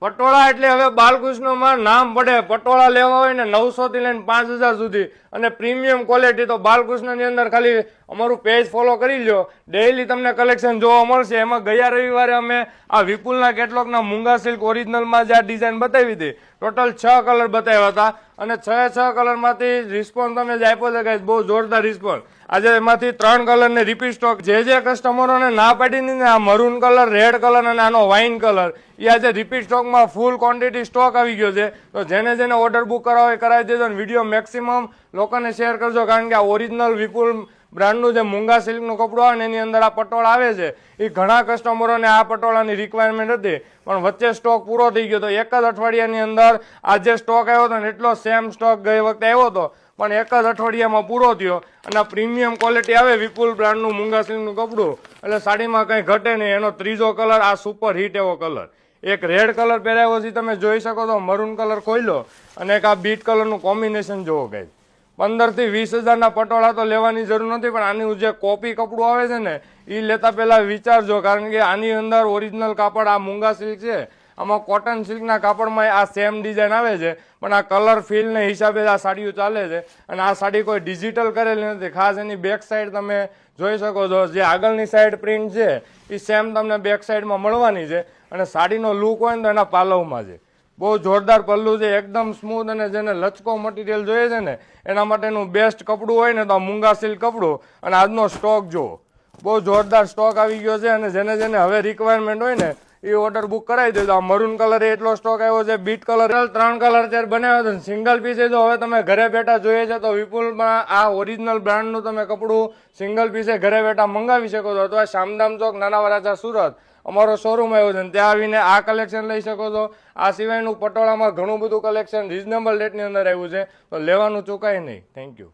પટોળા એટલે હવે બાલકૃષ્ણમાં નામ પડે. પટોળા લેવા હોય ને 900 થી લઈને 5000 સુધી, અને પ્રીમિયમ ક્વોલિટી. તો બાલકૃષ્ણની અંદર ખાલી અમારું પેજ ફોલો કરી લો, ડેઈલી તમને કલેક્શન જોવા મળશે. એમાં ગયા રવિવારે અમે આ વિપુલના કેટલોગના મૂંગા સિલ્ક ઓરિજિનલમાં જે આ ડિઝાઇન બતાવી હતી, ટોટલ 6 કલર બતાવ્યા હતા, અને 6 કલરમાંથી રિસ્પોન્સ તમે જે આપ્યો છે ગાઈસ, બહુ જોરદાર રિસ્પોન્સ. આજે એમાંથી 3 કલરને રિપીટ સ્ટોક, જે કસ્ટમરોને ના પાડી ને આ મરૂન કલર, રેડ કલર અને આનો વાઇન કલર, એ આજે રિપીટ સ્ટોકમાં ફૂલ ક્વોન્ટિટી સ્ટોક આવી ગયો છે. તો જેને ઓર્ડર બુક કરાવો હોય કરાવી દેજો, અને વિડીયો મેક્સિમમ લોકોને શેર કરજો, કારણ કે આ ઓરિજિનલ વિપુલ બ્રાન્ડનું જે મૂંગા સિલ્કનું કપડું આવે ને એની અંદર આ પટોળા આવે છે. એ ઘણા કસ્ટમરોને આ પટોળાની રિક્વાયરમેન્ટ હતી, પણ વચ્ચે સ્ટોક પૂરો થઈ ગયો. તો એક જ અઠવાડિયાની અંદર આ જે સ્ટોક આવ્યો હતો ને એટલો સેમ સ્ટોક ગઈ વખતે આવ્યો હતો, પણ એક જ અઠવાડિયામાં પૂરો થયો. અને પ્રીમિયમ ક્વોલિટી આવે વિપુલ બ્રાન્ડનું મૂંગા સિલ્કનું કપડું, એટલે સાડીમાં કંઈ ઘટે નહીં. એનો ત્રીજો કલર આ સુપર હિટ એવો કલર, એક રેડ કલર પહેરાવ્યો છે તમે જોઈ શકો છો, મરૂન કલર ખોલ્યો, અને એક આ બીટ કલરનું કોમ્બિનેશન જોવો ગાઈસ. 15 થી 20 હજારના પટોળા તો લેવાની જરૂર નથી, પણ આની જે કોપી કપડું આવે છે ને એ લેતા પહેલા વિચારજો, કારણ કે આની અંદર ઓરિજિનલ કાપડ આ મૂંગા સિલ્ક છે. આમાં કોટન સિલ્કના કાપડમાં આ સેમ ડિઝાઇન આવે છે, પણ આ કલર ફીલને હિસાબે આ સાડીઓ ચાલે છે. અને આ સાડી કોઈ ડિજિટલ કરેલી નથી. ખાસ એની બેક સાઈડ તમે જોઈ શકો છો, જે આગળની સાઈડ પ્રિન્ટ છે એ સેમ તમને બેક સાઈડમાં મળવાની છે. અને સાડીનો લુક હોય ને તો એના પાલવમાં છે. બહુ જોરદાર પલ્લું છે, એકદમ સ્મૂથ, અને જેને લચકો મટીરિયલ જોઈએ છે ને એના માટેનું બેસ્ટ કપડું હોય ને તો આ મૂંગા સિલ્ક કપડું. અને આજનો સ્ટોક જુઓ, બહુ જોરદાર સ્ટોક આવી ગયો છે. અને જેને હવે રિક્વાયરમેન્ટ હોય ને એ ઓર્ડર બુક કરાવી દેજો. આ મરૂન કલર એટલો સ્ટોક આવ્યો છે, બીટ કલર 3 કલર અત્યારે બનાવ્યો છે, સિંગલ પીસ. જો હવે તમે ઘરે બેઠા જોઈએ છે તો વિપુલમાં આ ઓરિજિનલ બ્રાન્ડનું તમે કપડું સિંગલ પીસે ઘરે બેઠા મંગાવી શકો છો. અથવા શામદામ ચોક, નાના વરાછા, સુરત અમારો શોરૂમ આવ્યો છે, ત્યાં આવીને આ કલેક્શન લઈ શકો છો. આ સિવાયનું પટોળામાં ઘણું બધું કલેક્શન રિઝનેબલ રેટની અંદર આવ્યું છે, તો લેવાનું ચૂકાય નહીં. Thank you.